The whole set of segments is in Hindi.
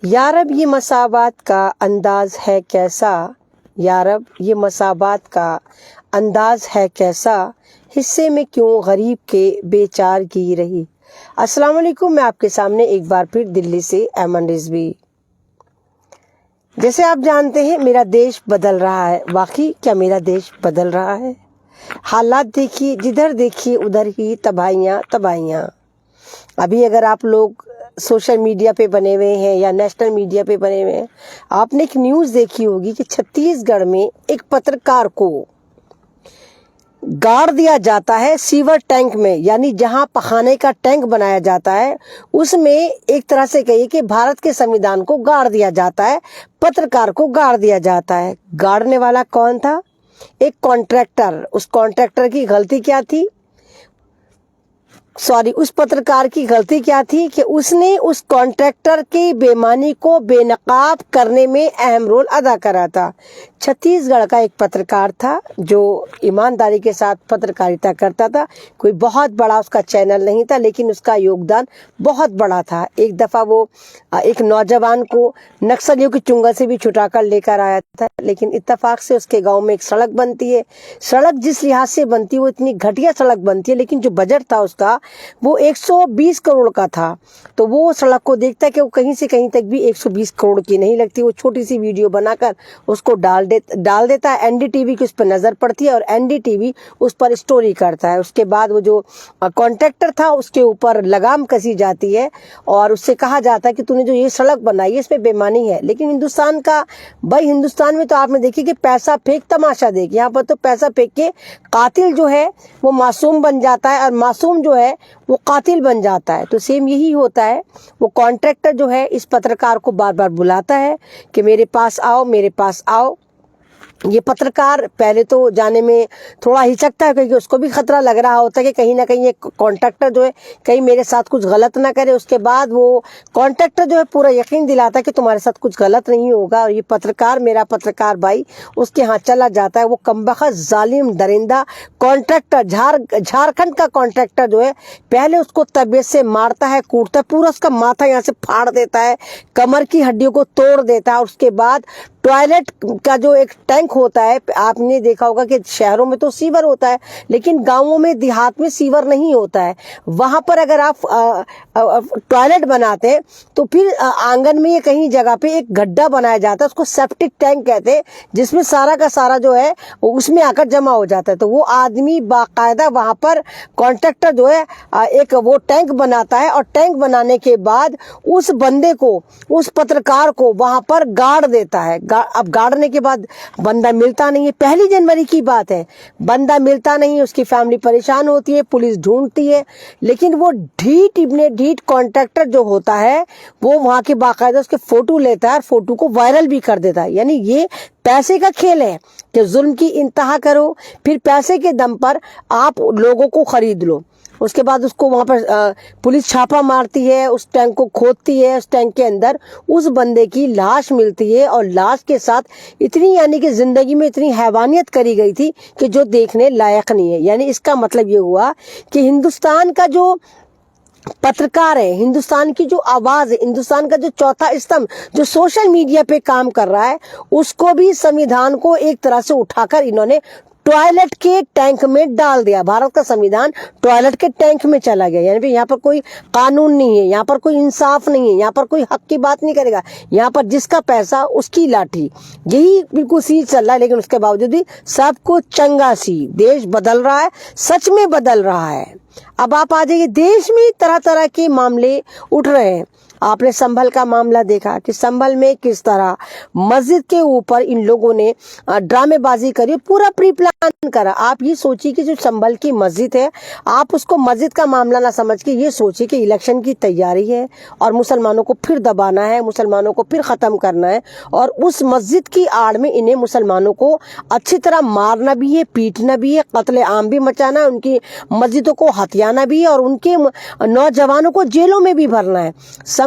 यारब ये मसावात का अंदाज है कैसा, यारब ये मसावात का अंदाज है कैसा, हिस्से में क्यों गरीब के बेचार की रही। अस्सलाम वालेकुम, मैं आपके सामने एक बार फिर दिल्ली से अमन रिजवी। जैसे आप जानते हैं मेरा देश बदल रहा है। वाकई क्या मेरा देश बदल रहा है? हालात देखिए, जिधर देखिए उधर ही तबाहियाँ तबाहियाँ। अभी अगर आप लोग सोशल मीडिया पे बने हुए हैं या नेशनल मीडिया पे बने हुए हैं, आपने एक न्यूज़ देखी होगी कि छत्तीसगढ़ में एक पत्रकार को गाड़ दिया जाता है सीवर टैंक में, यानी जहां पखाने का टैंक बनाया जाता है उसमें एक तरह से कहिए कि भारत के संविधान को गाड़ दिया जाता है, पत्रकार को गाड़ दिया जाता है। गाड़ने वाला कौन था? एक कॉन्ट्रैक्टर। उस कॉन्ट्रैक्टर की गलती क्या थी? उस पत्रकार की गलती क्या थी कि उसने उस कॉन्ट्रैक्टर की बेईमानी को बेनकाब करने में अहम रोल अदा करा था। छत्तीसगढ़ का एक पत्रकार था जो ईमानदारी के साथ पत्रकारिता करता था। कोई बहुत बड़ा उसका चैनल नहीं था, लेकिन उसका योगदान बहुत बड़ा था। एक दफ़ा वो एक नौजवान को नक्सलियों की चुंगल से भी छुटा कर लेकर आया था, लेकिन इत्तेफाक से उसके गांव में एक सड़क बनती है। सड़क जिस लिहाज से बनती है वो इतनी घटिया सड़क बनती है, लेकिन जो बजट था उसका वो 120 करोड़ का था। तो वो सड़क को देखता है कि वो कहीं से कहीं तक भी 120 करोड़ की नहीं लगती। वो छोटी सी वीडियो बनाकर उसको डाल देता है। एनडीटीवी की उस पर नजर पड़ती है और एनडीटीवी उस पर स्टोरी करता है। उसके बाद वो जो कॉन्ट्रैक्टर था उसके ऊपर लगाम कसी जाती है और उससे कहा जाता है कि तूने जो ये सड़क बनाई है इसमें बेईमानी है। लेकिन हिंदुस्तान का भाई, हिंदुस्तान में तो आपने देखी कि पैसा फेंक तमाशा देख। यहाँ पर तो पैसा फेंक के कातिल जो है वो मासूम बन जाता है और मासूम जो है वो कातिल बन जाता है। तो सेम यही होता है। वो कॉन्ट्रैक्टर जो है इस पत्रकार को बार बार बुलाता है कि मेरे पास आओ, मेरे पास आओ। ये पत्रकार पहले तो जाने में थोड़ा हिचकता है क्योंकि उसको भी खतरा लग रहा होता है कि कहीं ना कहीं ये कॉन्ट्रैक्टर जो है कहीं मेरे साथ कुछ गलत ना करे। उसके बाद वो कॉन्ट्रैक्टर जो है पूरा यकीन दिलाता है कि तुम्हारे साथ कुछ गलत नहीं होगा। और ये पत्रकार, मेरा पत्रकार भाई, उसके यहाँ चला जाता है। वो कमबख्त जालिम दरिंदा कॉन्ट्रैक्टर, झारखंड का कॉन्ट्रैक्टर जो है पहले उसको तबीयत से मारता है, कूटता है, पूरा उसका माथा यहाँ से फाड़ देता है, कमर की हड्डियों को तोड़ देता है। और उसके बाद टॉयलेट का जो एक टैंक होता है, आपने देखा होगा कि शहरों में तो सीवर होता है, लेकिन गांवों में, देहात में सीवर नहीं होता है। वहां पर अगर आप टॉयलेट बनाते हैं तो फिर आंगन में या कहीं जगह पे एक गड्ढा बनाया जाता है, उसको सेप्टिक टैंक कहते हैं, जिसमें सारा का सारा जो है उसमें आकर जमा हो जाता है। तो वो आदमी बाकायदा वहां पर कॉन्ट्रैक्टर जो है एक वो टैंक बनाता है और टैंक बनाने के बाद उस बंदे को, उस पत्रकार को वहां पर गाड़ देता है। अब गाड़ने के बाद बंदा मिलता नहीं है। 1 जनवरी की बात है, बंदा मिलता नहीं है, उसकी फैमिली परेशान होती है, पुलिस ढूंढती है। लेकिन वो ढीठ कॉन्ट्रैक्टर जो होता है वो वहां के बाकायदा उसके फोटो लेता है और फोटो को वायरल भी कर देता है। यानी ये पैसे का खेल है कि जुल्म की इंतहा करो, फिर पैसे के दम पर आप लोगों को खरीद लो। उसके बाद उसको वहां पर पुलिस छापा मारती है, उस टैंक को खोदती है। उस टैंक के अंदर उस बंदे की लाश मिलती है और लाश के साथ इतनी, यानी कि जिंदगी में इतनी हैवानियत करी गई थी कि जो देखने लायक नहीं है। यानी इसका मतलब ये हुआ कि हिंदुस्तान का जो पत्रकार है, हिंदुस्तान की जो आवाज है, हिंदुस्तान का जो चौथा स्तंभ जो सोशल मीडिया पे काम कर रहा है, उसको भी संविधान को एक तरह से उठाकर इन्होंने टॉयलेट के टैंक में डाल दिया। भारत का संविधान टॉयलेट के टैंक में चला गया। यानी यहाँ पर कोई कानून नहीं है, यहाँ पर कोई इंसाफ नहीं है, यहाँ पर कोई हक की बात नहीं करेगा। यहाँ पर जिसका पैसा उसकी लाठी, यही बिल्कुल सी चल रहा है। लेकिन उसके बावजूद भी सब कुछ चंगा सी, देश बदल रहा है, सच में बदल रहा है। अब आप आ जाइए, देश में तरह तरह के मामले उठ रहे हैं। आपने संभल का मामला देखा कि संभल में किस तरह मस्जिद के ऊपर इन लोगों ने ड्रामेबाजी करी, पूरा प्री प्लान करा। आप ये सोचिए कि जो संभल की मस्जिद है, आप उसको मस्जिद का मामला ना समझ के ये सोचिए कि इलेक्शन की तैयारी है और मुसलमानों को फिर दबाना है, मुसलमानों को फिर खत्म करना है। और उस मस्जिद की आड़ में इन्हें मुसलमानों को अच्छी तरह मारना भी है, पीटना भी है, कत्ले आम भी मचाना है, उनकी मस्जिदों को हथियाना भी है और उनके नौजवानों को जेलों में भी भरना है।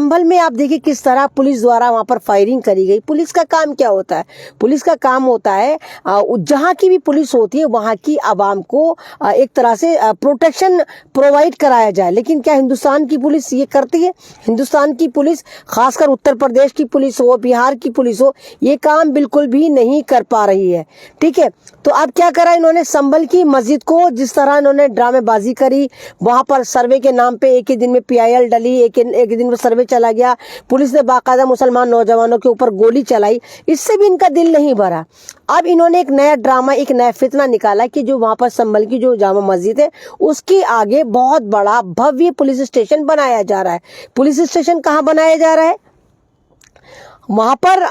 संभल में आप देखिए किस तरह पुलिस द्वारा वहां पर फायरिंग करी गई। पुलिस का काम क्या होता है? पुलिस का काम होता है जहां की भी पुलिस होती है वहां की आवाम को एक तरह से प्रोटेक्शन प्रोवाइड कराया जाए। लेकिन क्या हिंदुस्तान की पुलिस ये करती है? हिंदुस्तान की पुलिस, खासकर उत्तर प्रदेश की पुलिस हो, बिहार की पुलिस हो, ये काम बिल्कुल भी नहीं कर पा रही है। ठीक है, तो अब क्या करा इन्होंने? संभल की मस्जिद को जिस तरह इन्होंने ड्रामेबाजी करी, वहां पर सर्वे के नाम पे एक ही दिन में PIL डली, एक दिन में सर्वे चला गया, पुलिस ने बाकायदा मुसलमान नौजवानों के ऊपर गोली चलाई, इससे भी इनका दिल नहीं भरा। अब इन्होंने एक नया ड्रामा, एक नया फितना निकाला कि जो वहां पर संभल की जो जामा मस्जिद है उसके आगे बहुत बड़ा भव्य पुलिस स्टेशन बनाया जा रहा है। पुलिस स्टेशन कहाँ बनाया जा रहा है? वहां पर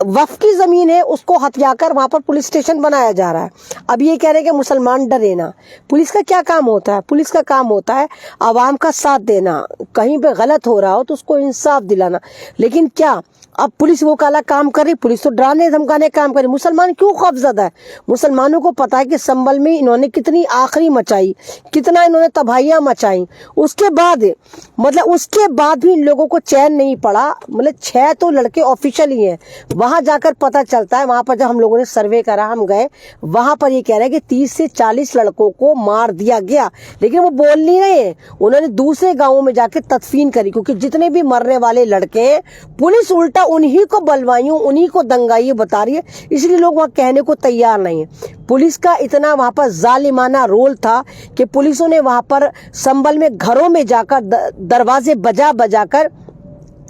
वक्फ की जमीन है, उसको हथियाकर वहां पर पुलिस स्टेशन बनाया जा रहा है। अब ये कह रहे हैं कि मुसलमान डरे ना। पुलिस का क्या काम होता है? पुलिस का काम होता है आवाम का साथ देना, कहीं पे गलत हो रहा हो तो उसको इंसाफ दिलाना। लेकिन क्या अब पुलिस वो काला काम कर रही? पुलिस तो डराने धमकाने काम कर रही। मुसलमान क्यों खौफजदा है? मुसलमानों को पता है कि संभल में इन्होंने कितनी आखिरी मचाई, कितना इन्होंने तबाहियां मचाई, उसके बाद भी इन लोगों को चैन नहीं पड़ा। मतलब 6 तो लड़के ऑफिशियल ही हैं, वहां जाकर पता चलता है। वहां पर जब हम लोगों ने सर्वे करा, हम गए, वहां पर ये कह रहे हैं कि 30 से 40 लड़कों को मार दिया गया। लेकिन वो बोल नहीं रहे, उन्होंने दूसरे गांवों में जाके तदफीन करी, क्योंकि जितने भी मरने वाले लड़के हैं पुलिस उल्टा उन्हीं को बलवाइयों, उन्हीं को दंगाइयों बता रही है, इसलिए लोग वहां कहने को तैयार नहीं है। पुलिस का इतना वहां पर जालिमाना रोल था कि पुलिसों ने वहां पर संभल में घरों में जाकर दरवाजे बजाकर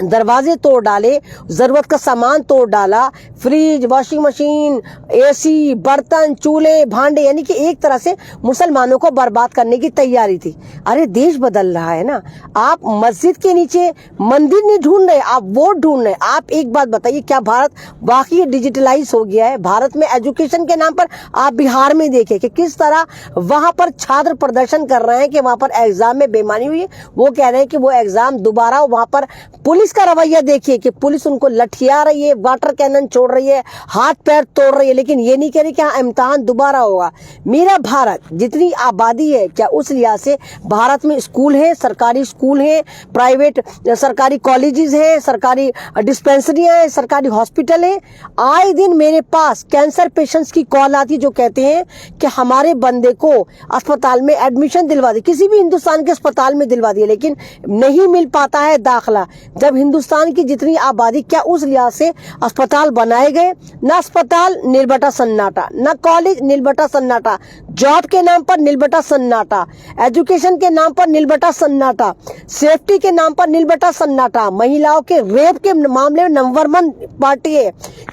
दरवाजे तोड़ डाले, जरूरत का सामान तोड़ डाला, फ्रिज, वॉशिंग मशीन, AC, बर्तन, चूल्हे, भांडे, यानी कि एक तरह से मुसलमानों को बर्बाद करने की तैयारी थी। अरे देश बदल रहा है ना। आप मस्जिद के नीचे मंदिर नहीं ढूंढ रहे, आप वोट ढूंढ रहे। आप एक बात बताइए, क्या भारत वाकई डिजिटलाइज हो गया है? भारत में एजुकेशन के नाम पर आप बिहार में देखें कि किस तरह वहां पर छात्र प्रदर्शन कर रहे हैं कि वहां पर एग्जाम में बेईमानी हुई है। वो कह रहे हैं कि वो एग्जाम दोबारा, वहां पर पुलिस का रवैया देखिए कि पुलिस उनको लठिया रही है, वाटर कैनन छोड़ रही है, हाथ पैर तोड़ रही है, लेकिन ये नहीं कह रही कि हाँ इम्तिहान दोबारा होगा। मेरा भारत, जितनी आबादी है, क्या उस लिहाज से भारत में स्कूल है, सरकारी स्कूल है, प्राइवेट सरकारी कॉलेजेस है, सरकारी डिस्पेंसरियां है, सरकारी हॉस्पिटल है। आए दिन मेरे पास कैंसर पेशेंट्स की कॉल आती जो कहते हैं कि हमारे बंदे को अस्पताल में एडमिशन दिलवा दी, किसी भी हिंदुस्तान के अस्पताल में दिलवा दिया, लेकिन नहीं मिल पाता है दाखिला। जब हिंदुस्तान की जितनी आबादी, क्या उस लिहाज से अस्पताल बनाए गए? ना अस्पताल, नीलबटा सन्नाटा, ना कॉलेज, नीलबटा सन्नाटा, जॉब के नाम पर नीलबटा सन्नाटा, एजुकेशन के नाम पर नीलबटा सन्नाटा, सेफ्टी के नाम पर नीलबटा सन्नाटा, महिलाओं के रेप के मामले में नंबर 1 पार्टी है,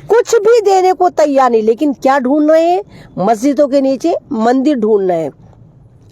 कुछ भी देने को तैयार नहीं। लेकिन क्या ढूंढ रहे हैं? मस्जिदों के नीचे मंदिर ढूंढ रहे हैं।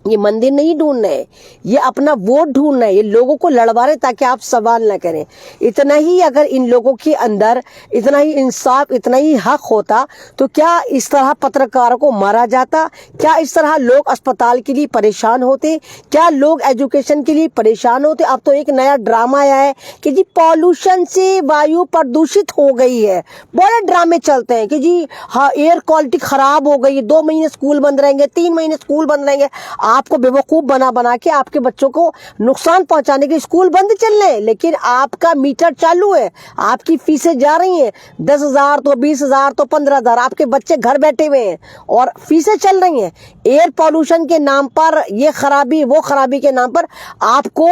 ये मंदिर नहीं ढूंढ रहे, ये अपना वोट ढूंढ रहे, ये लोगों को लड़वा रहे ताकि आप सवाल न करें। इतना ही अगर इन लोगों के अंदर इतना ही इंसाफ, इतना ही हक होता तो क्या इस तरह पत्रकारों को मारा जाता? क्या इस तरह लोग अस्पताल के लिए परेशान होते? क्या लोग एजुकेशन के लिए परेशान होते? अब तो एक नया ड्रामा आया है कि जी पॉल्यूशन से वायु प्रदूषित हो गई है। बड़े ड्रामे चलते हैं कि जी हाँ एयर क्वालिटी खराब हो गई, 2 महीने स्कूल बंद रहेंगे, 3 महीने स्कूल बंद रहेंगे। आपको बेवकूफ बना के आपके बच्चों को नुकसान पहुंचाने के स्कूल बंद चल रहे हैं, लेकिन आपका मीटर चालू है, आपकी फीसें जा रही हैं, 10,000 तो 20,000 तो 15,000, आपके बच्चे घर बैठे हुए हैं और फीसें चल रही हैं। एयर पॉल्यूशन के नाम पर, ये खराबी वो खराबी के नाम पर आपको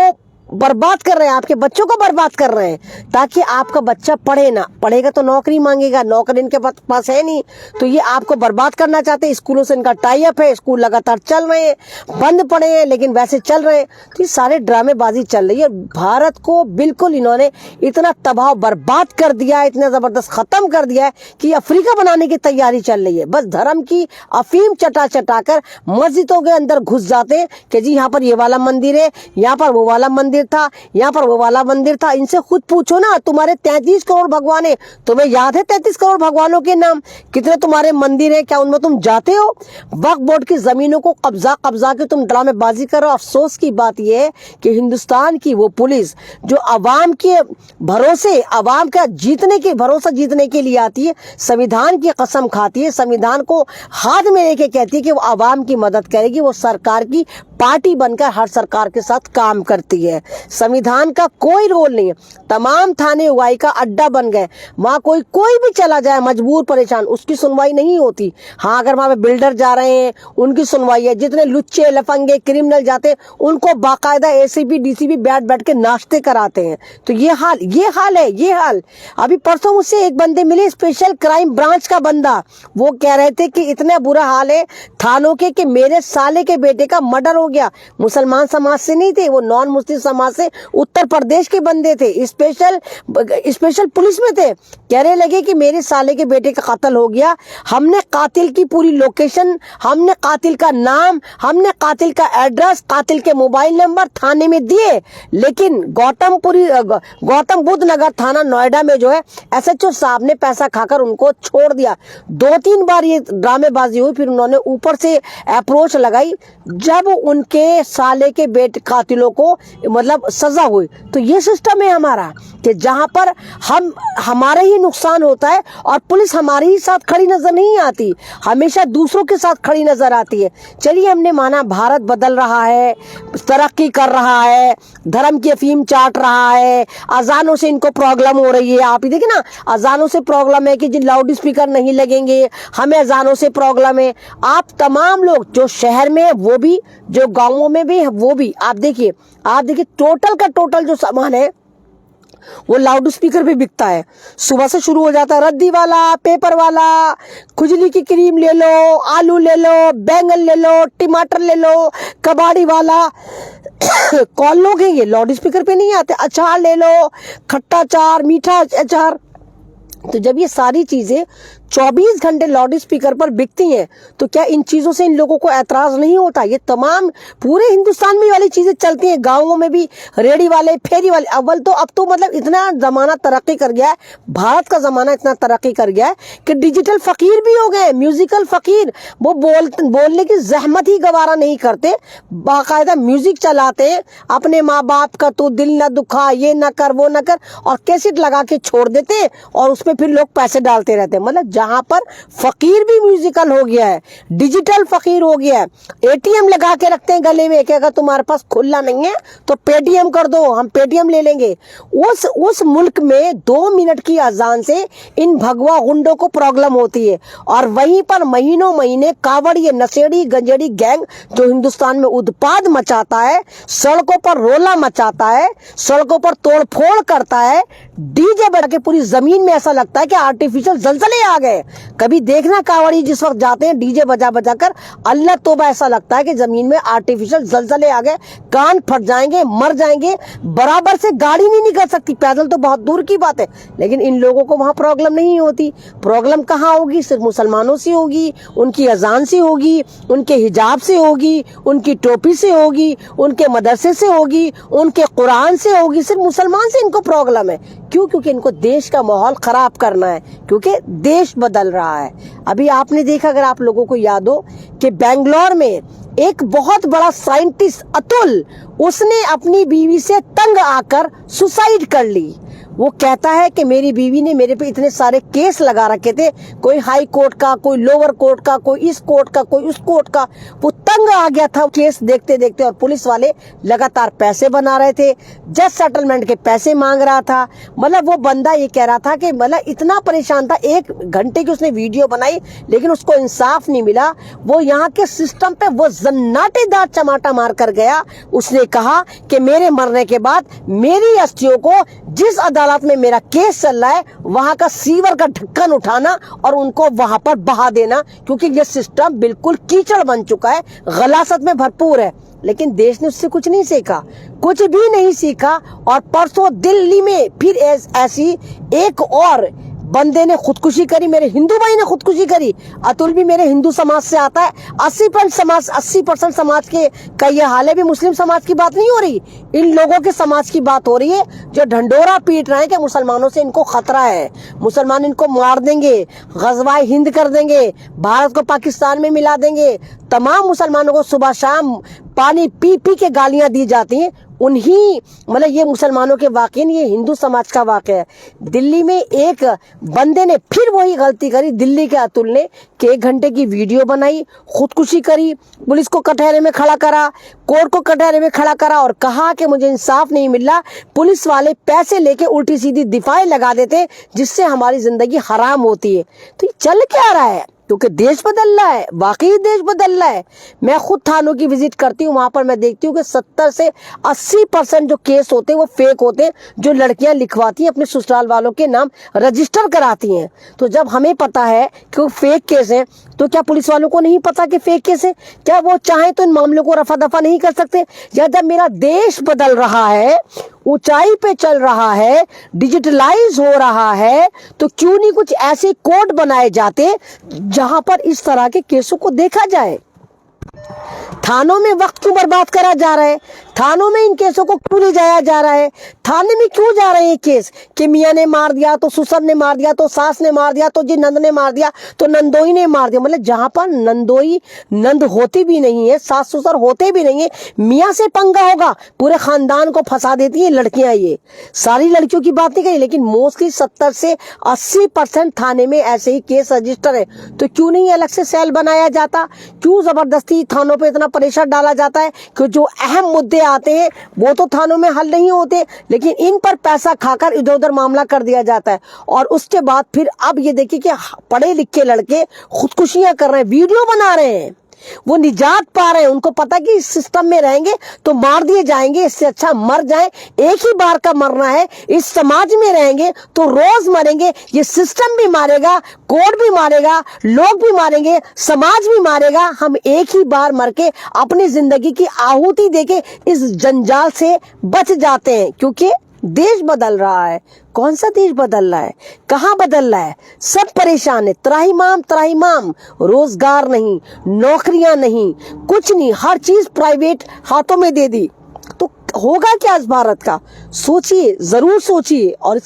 बर्बाद कर रहे हैं, आपके बच्चों को बर्बाद कर रहे हैं ताकि आपका बच्चा पढ़े ना। पढ़ेगा तो नौकरी मांगेगा, नौकरी इनके पास है नहीं, तो ये आपको बर्बाद करना चाहते हैं। स्कूलों से इनका टाई अप है, स्कूल लगातार चल रहे हैं, बंद पड़े हैं लेकिन वैसे चल रहे हैं। तो ये सारे ड्रामेबाजी चल रही है। भारत को बिल्कुल इन्होंने इतना तबाह बर्बाद कर दिया है, इतना जबरदस्त खत्म कर दिया है कि अफ्रीका बनाने की तैयारी चल रही है। बस धर्म की अफीम चटा कर मस्जिदों के अंदर घुस जाते हैं कि जी यहाँ पर ये वाला मंदिर है, यहाँ पर वो वाला मंदिर था, यहाँ पर वो वाला मंदिर था। इनसे खुद पूछो ना, तुम्हारे 33 करोड़ भगवान है, तुम्हें याद है 33 करोड़ भगवानों के नाम? कितने तुम्हारे मंदिर है, क्या उनमें तुम जाते हो? वक्फ बोर्ड की जमीनों को कब्जा के तुम ड्रामेबाजी करो। अफसोस की बात यह है कि हिंदुस्तान की वो पुलिस जो अवाम के भरोसे, अवाम का भरोसा जीतने के लिए आती है, संविधान की कसम खाती है, संविधान को हाथ में लेके कहती है कि वो अवाम की मदद करेगी, वो सरकार की पार्टी बनकर हर सरकार के साथ काम करती है। संविधान का कोई रोल नहीं है। तमाम थाने उगाई का अड्डा बन गए। वहाँ कोई भी चला जाए मजबूर परेशान, उसकी सुनवाई नहीं होती। हाँ, अगर वहाँ पे बिल्डर जा रहे हैं उनकी सुनवाई है। जितने लुच्चे लफंगे क्रिमिनल जाते हैं उनको बाकायदा एसीपी डीसीपी बैठ के नाश्ते कराते हैं। तो ये हाल। अभी परसों मुझसे एक बंदे मिले, स्पेशल क्राइम ब्रांच का बंदा। वो कह रहे थे कि इतना बुरा हाल है थानों के कि मेरे साले के बेटे का मर्डर हो गया। मुसलमान समाज से नहीं थे वो, नॉन मुस्लिम समाज से, उत्तर प्रदेश के बंदे थे, स्पेशल पुलिस में थे। कहने लगे कि मेरे साले के बेटे का कत्ल हो गया। हमने कातिल की पूरी लोकेशन, हमने कातिल का नाम, हमने कातिल का एड्रेस, कातिल के मोबाइल नंबर थाने में दिए, लेकिन गौतम बुद्ध नगर थाना नोएडा में जो है एसएचओ साहब ने पैसा खाकर उनको छोड़ दिया। 2-3 बार ये ड्रामेबाजी हुई, फिर उन्होंने ऊपर से अप्रोच लगाई। जब उनके साले के बेटे कातिलों को मतलब सजा हुई, तो ये सिस्टम है हमारा कि जहां पर हमारा ही नुकसान होता है और पुलिस हमारे ही साथ खड़ी नजर नहीं आती, हमेशा दूसरों के साथ खड़ी नजर आती है। चलिए, हमने माना भारत बदल रहा है, तरक्की कर रहा है, धर्म की अफीम चाट रहा है, अजानों से इनको प्रॉब्लम हो रही है। आप ही देखिए ना, अजानों से प्रॉब्लम है कि जी लाउड स्पीकर नहीं लगेंगे, हमें अजानों से प्रॉब्लम है। आप तमाम लोग जो शहर में है वो भी, जो गाँवों में भी है वो भी, आप देखिए टोटल का टोटल जो सामान है वो लाउड स्पीकर पे बिकता है। सुबह से शुरू हो जाता है रद्दी वाला, पेपर वाला, खुजली की क्रीम ले लो, आलू ले लो, बैंगन ले लो, टमाटर ले लो, कबाड़ी वाला कौन लोग हैं ये लाउड स्पीकर पे नहीं आते। अचार ले लो, खट्टा अचार, मीठा अचार। तो जब ये सारी चीजें 24 घंटे लाउड स्पीकर पर बिकती हैं, तो क्या इन चीजों से इन लोगों को ऐतराज नहीं होता? ये तमाम पूरे हिंदुस्तान में वाली चीजें चलती हैं, गाँवों में भी रेडी वाले, फेरी वाले। अव्वल तो अब तो मतलब इतना जमाना तरक्की कर गया है, भारत का जमाना इतना तरक्की कर गया है कि डिजिटल फकीर भी हो गए, म्यूजिकल फकीर। वो बोलने की जहमत ही गवारा नहीं करते, बाकायदा म्यूजिक चलाते हैं। अपने माँ बाप का तो दिल न दुखा, ये न कर वो न कर, और कैसेट लगा के छोड़ देते और उसमें फिर लोग पैसे डालते रहते हैं। मतलब जहां पर फकीर भी म्यूजिकल हो गया है, डिजिटल फकीर हो गया है। एटीएम लगा के रखते हैं गले में कि अगर तुम्हारे पास खुला नहीं है तो पेटीएम कर दो, हम पेटीएम ले लेंगे। उस मुल्क में 2 मिनट की अजान से इन भगवा गुंडों को प्रॉब्लम होती है, और वहीं पर महीनों महीने कावड़, ये नशेड़ी गंजेड़ी गैंग जो हिंदुस्तान में उत्पाद मचाता है, सड़कों पर रोला मचाता है, सड़कों पर तोड़फोड़ करता है, डीजे बजा के पूरी जमीन में ऐसा लगता है कि आर्टिफिशियल जलजले आ गए। कभी देखना कावड़ी जिस वक्त जाते हैं डीजे बजा कर, अल्लाह तौबा, ऐसा लगता है कि जमीन में आर्टिफिशियल जलजले आ गए, कान फट जाएंगे, मर जाएंगे, बराबर से गाड़ी नहीं निकल सकती, पैदल तो बहुत दूर की बात है। लेकिन इन लोगों को वहां प्रॉब्लम नहीं होती। प्रॉब्लम कहाँ होगी? सिर्फ मुसलमानों से होगी, उनकी अजान से होगी, उनके हिजाब से होगी, उनकी टोपी से होगी, उनके मदरसे से होगी, उनके कुरान से होगी। सिर्फ मुसलमान से इनको प्रॉब्लम है। क्यों? क्योंकि इनको देश का माहौल खराब करना है, क्योंकि देश बदल रहा है। अभी आपने देखा, अगर आप लोगों को याद हो, कि बेंगलोर में एक बहुत बड़ा साइंटिस्ट अतुल, उसने अपनी बीवी से तंग आकर सुसाइड कर ली। वो कहता है कि मेरी बीवी ने मेरे पे इतने सारे केस लगा रखे थे, कोई हाई कोर्ट का, कोई लोअर कोर्ट का, कोई इस कोर्ट का, कोई उस कोर्ट का। वो तंग आ गया था केस देखते देखते, और पुलिस वाले लगातार पैसे बना रहे थे, जज सेटलमेंट के पैसे मांग रहा था। मतलब वो बंदा ये कह रहा था कि मतलब इतना परेशान था। 1 घंटे की उसने वीडियो बनाई, लेकिन उसको इंसाफ नहीं मिला। वो यहाँ के सिस्टम पे वो जन्नाटेदार चमाटा मार कर गया। उसने कहा कि मेरे मरने के बाद मेरी अस्थियों को जिस अदालत में मेरा केस चल रहा है वहां का सीवर का ढक्कन उठाना और उनको वहां पर बहा देना, क्योंकि ये सिस्टम बिल्कुल कीचड़ बन चुका है, गलासत में भरपूर है। लेकिन देश ने उससे कुछ नहीं सीखा, कुछ भी नहीं सीखा। और परसों दिल्ली में फिर ऐसी एक और बंदे ने खुदकुशी करी, मेरे हिंदू भाई ने खुदकुशी करी। अतुल भी मेरे हिंदू समाज से आता है। 80% समाज के का ये हाल है। भी मुस्लिम समाज की बात नहीं हो रही, इन लोगों के समाज की बात हो रही है, जो ढंडोरा पीट रहे हैं कि मुसलमानों से इनको खतरा है, मुसलमान इनको मार देंगे, गजवाए हिंद कर देंगे, भारत को पाकिस्तान में मिला देंगे। तमाम मुसलमानों को सुबह शाम पानी पी पी के गालियां दी जाती हैं। उन्हीं मतलब ये मुसलमानों के वाक़े नहीं, ये हिंदू समाज का वाक़या है। दिल्ली में एक बंदे ने फिर वही गलती करी, दिल्ली के अतुल ने, कि 1 घंटे की वीडियो बनाई, खुदकुशी करी, पुलिस को कटहरे में खड़ा करा, कोर्ट को कटहरे में खड़ा करा और कहा कि मुझे इंसाफ नहीं मिल रहा। पुलिस वाले पैसे लेके उल्टी सीधी दिफाएं लगा देते जिससे हमारी जिंदगी हराम होती है। तो ये चल क्या रहा है? क्योंकि देश बदल रहा है, वाकई देश बदल रहा है। मैं खुद थानों की विजिट करती हूँ, वहां पर मैं देखती हूँ कि 70 से 80% जो केस होते हैं वो फेक होते हैं, जो लड़कियां लिखवाती हैं अपने ससुराल वालों के नाम रजिस्टर कराती हैं। तो जब हमें पता है कि वो फेक केस है, तो क्या पुलिस वालों को नहीं पता कि फेक केस है? क्या वो चाहे तो इन मामलों को रफा दफा नहीं कर सकते? या जब मेरा देश बदल रहा है, ऊंचाई पे चल रहा है, डिजिटलाइज हो रहा है, तो क्यों नहीं कुछ ऐसे कोड बनाए जाते जहां पर इस तरह के केसों को देखा जाए? थानों में वक्त क्यों बर्बाद करा जा रहा है? थानों में इन केसों को क्यों ले जाया जा रहा है? थाने में क्यों जा रहे हैं केस कि मियाँ ने मार दिया तो ससुर ने मार दिया तो सास ने मार दिया तो जी नंद ने मार दिया तो नंदोई ने मार दिया। मतलब जहां पर नंदोई नंद होती भी नहीं है, सास ससुर होते भी नहीं है, मियाँ से पंगा होगा, पूरे खानदान को फंसा देती है लड़कियां। ये सारी लड़कियों की बात नहीं कही, लेकिन मोस्टली 70 से 80% थाने में ऐसे ही केस रजिस्टर है। तो क्यों नहीं अलग से सेल बनाया जाता? क्यों जबरदस्ती थानों पे इतना प्रेशर डाला जाता है कि जो अहम मुद्दे आते हैं वो तो थानों में हल नहीं होते, लेकिन इन पर पैसा खाकर इधर उधर मामला कर दिया जाता है। और उसके बाद फिर अब ये देखिए कि पढ़े लिखे लड़के खुदकुशियां कर रहे हैं, वीडियो बना रहे हैं, वो निजात पा रहे हैं। उनको पता कि इस सिस्टम में रहेंगे तो मार दिए जाएंगे, इससे अच्छा मर जाएं, एक ही बार का मरना है। इस समाज में रहेंगे तो रोज मरेंगे, ये सिस्टम भी मारेगा, कोड भी मारेगा, लोग भी मारेंगे, समाज भी मारेगा। हम एक ही बार मर के अपनी जिंदगी की आहुति देके इस जंजाल से बच जाते हैं, क्योंकि देश बदल रहा है। कौन सा देश बदल रहा है? कहाँ बदल रहा है? सब परेशान है, त्राहिमाम, रोजगार नहीं, नौकरियां नहीं, कुछ नहीं, हर चीज प्राइवेट हाथों में दे दी। तो होगा क्या इस भारत का? सोचिए, जरूर सोचिए और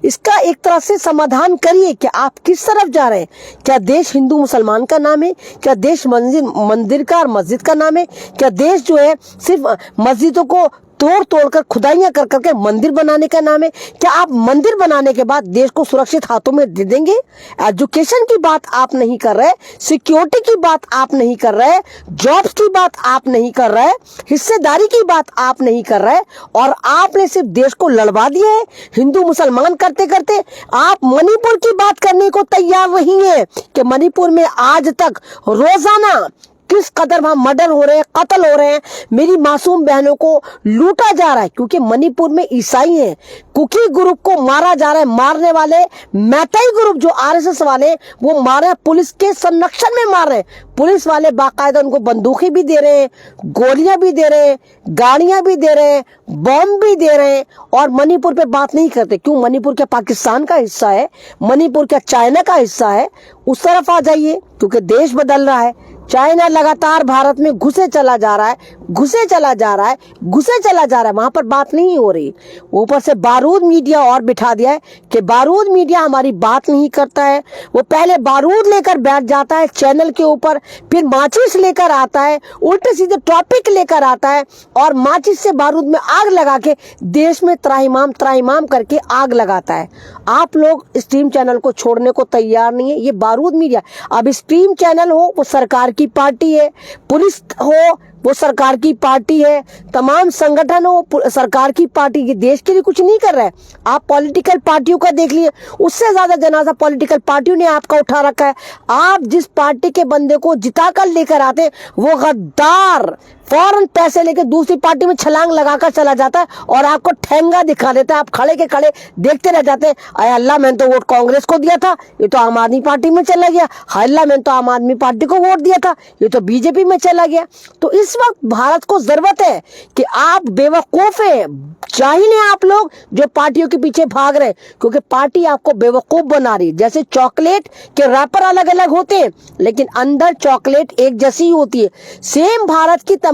इसका एक तरह से समाधान करिए कि आप किस तरफ जा रहे हैं। क्या देश हिंदू मुसलमान का नाम है? क्या देश मंदिर का और मस्जिद का नाम है? क्या देश जो है सिर्फ मस्जिदों को तोड़ कर खुदाइयां कर करके मंदिर बनाने का नाम है? क्या आप मंदिर बनाने के बाद देश को सुरक्षित हाथों में दे देंगे? एजुकेशन की बात आप नहीं कर रहे, सिक्योरिटी की बात आप नहीं कर रहे, जॉब्स की बात आप नहीं कर रहे, हिस्सेदारी की बात आप नहीं कर रहे, और आपने सिर्फ देश को लड़वा दिया है हिंदू मुसलमान करते करते। आप मणिपुर की बात करने को तैयार नहीं है कि मणिपुर में आज तक रोजाना किस कदर वहां मर्डर हो रहे हैं, कत्ल हो रहे हैं, मेरी मासूम बहनों को लूटा जा रहा है, क्योंकि मणिपुर में ईसाई हैं। कुकी ग्रुप को मारा जा रहा है, मारने वाले मैताई ग्रुप जो आरएसएस वाले वो मारे, पुलिस के संरक्षण में मार रहे हैं। पुलिस वाले बाकायदा उनको बंदूकें भी दे रहे हैं, गोलियां भी दे रहे हैं, गाड़ियां भी दे रहे हैं, बम भी दे रहे हैं, और मणिपुर पे बात नहीं करते। क्यों? मणिपुर क्या पाकिस्तान का हिस्सा है? मणिपुर क्या चाइना का हिस्सा है? उस तरफ आ जाइए, क्योंकि देश बदल रहा है। चाइना लगातार भारत में घुसे चला जा रहा है, वहां पर बात नहीं हो रही। ऊपर से बारूद मीडिया और बिठा दिया है कि बारूद मीडिया हमारी बात नहीं करता है। वो पहले बारूद लेकर बैठ जाता है चैनल के ऊपर, फिर माचिस लेकर आता है, उल्टे सीधे टॉपिक लेकर आता है, और माचिस से बारूद में आग लगा के देश में त्राहिमाम करके आग लगाता है। आप लोग स्ट्रीम चैनल को छोड़ने को तैयार नहीं है। ये बारूद मीडिया, अब स्ट्रीम चैनल हो वो सरकार की पार्टी है, पुलिस हो वो सरकार की पार्टी है, तमाम संगठन हो सरकार की पार्टी के, देश के लिए कुछ नहीं कर रहा है। आप पॉलिटिकल पार्टियों का देख लिए, उससे ज्यादा जनाजा पॉलिटिकल पार्टियों ने आपका उठा रखा है। आप जिस पार्टी के बंदे को जिता कर लेकर आते वो गद्दार फौरन पैसे लेकर दूसरी पार्टी में छलांग लगाकर चला जाता है और आपको ठेंगा दिखा देता है। आप खड़े के खड़े देखते रह जाते हैं, अरे अल्लाह मैंने तो वोट कांग्रेस को दिया था, ये तो आम आदमी पार्टी में चला गया। हाय अल्लाह मैंने तो आम आदमी पार्टी को वोट दिया था, ये तो बीजेपी में चला गया। तो इस वक्त भारत को जरूरत है कि आप बेवकूफ है, जाहिल हैं आप लोग जो पार्टियों के पीछे भाग रहे हैं, क्योंकि पार्टी आपको बेवकूफ बना रही है। जैसे चॉकलेट के रैपर अलग अलग होते हैं लेकिन अंदर चॉकलेट एक जैसी ही होती है। सेम भारत की तमाम